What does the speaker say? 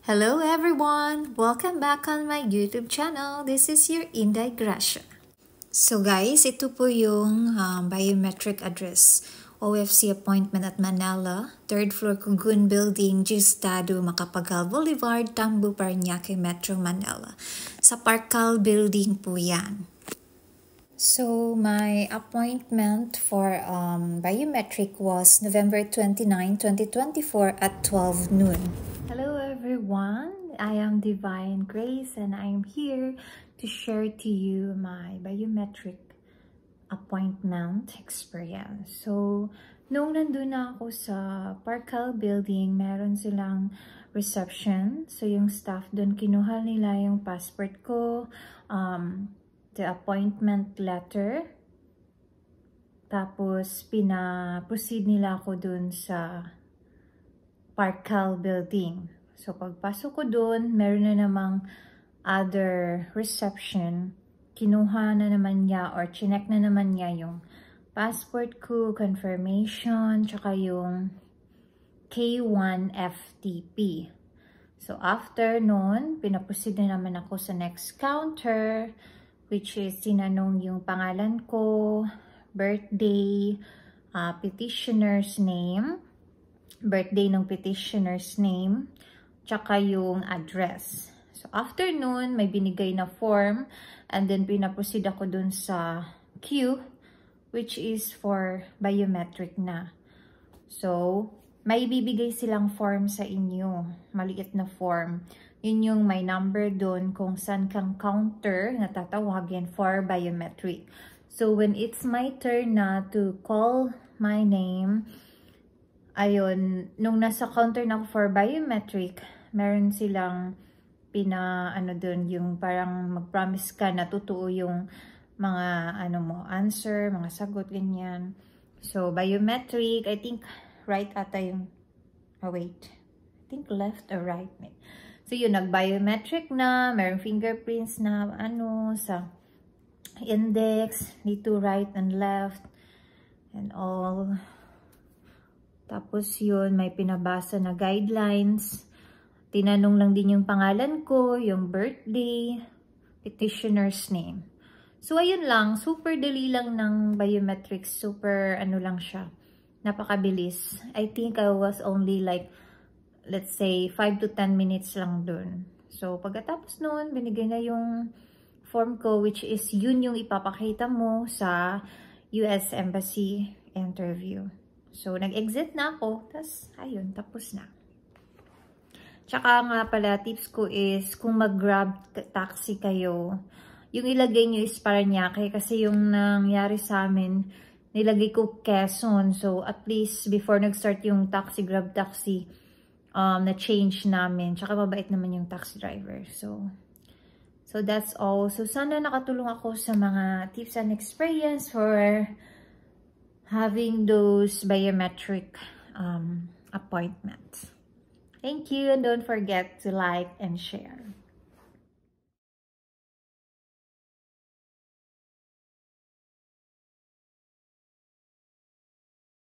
Hello everyone! Welcome back on my YouTube channel. This is your Inday Gracia. So guys, ito po yung biometric address. OFC appointment at Manila, 3rd floor Kugun Building, Gistado, Macapagal Boulevard, Tambo, Parañaque, Metro Manila. Sa Parcal Building po yan. So my appointment for biometric was November 29, 2024 at 12 noon. Hello everyone, I am Divine Grace and I am here to share to you my biometric appointment experience. So, nung nandun na ako sa Parcal Building, meron silang reception. So, yung staff doon, kinuha nila yung passport ko, the appointment letter, tapos pina-proceed nila ako dun sa Parcal Building. So, pagpasok ko dun, meron na namang other reception. Kinuha na naman niya or chinek na naman niya yung passport ko, confirmation, tsaka yung K1 FTP. So, after nun, pinaproceed na naman ako sa next counter, which is tinanong yung pangalan ko, birthday, petitioner's name, birthday ng petitioner's name, tsaka yung address. So, after nun, may binigay na form, and then pinaproceed ako dun sa queue, which is for biometric na. So, may bibigay silang form sa inyo, maliit na form. Yun yung may number dun kung saan kang counter na tatawagin for biometric. So, when it's my turn na to call my name, ayun, nung nasa counter na ako for biometric, meron silang dun, yung parang mag-promise ka na totoo yung mga answer, mga sagot, ganyan. So, biometric, I think right ata yung, wait, I think left or right. So, yun, nag-biometric na, meron fingerprints na, sa index, dito right and left, and all. Tapos yun, may pinabasa na guidelines. Tinanong lang din yung pangalan ko, yung birthday, petitioner's name. So, ayun lang. Super dali lang ng biometrics. Super, lang siya. Napakabilis. I think I was only like, let's say, 5 to 10 minutes lang dun. So, pagkatapos nun, binigay na yung form ko, which is yun yung ipapakita mo sa US Embassy interview. So, nag-exit na ako. Tapos, ayun, tapos na. Tsaka nga pala, tips ko is, kung mag-grab taxi kayo, yung ilagay nyo is Parañaque. Kasi yung nangyari sa amin, nilagay ko Quezon. So, at least, before nag-start yung taxi, grab taxi, na-change namin. Tsaka mabait naman yung taxi driver. So that's all. So, sana nakatulong ako sa mga tips and experience for having those biometric appointments. Thank you, and don't forget to like and share.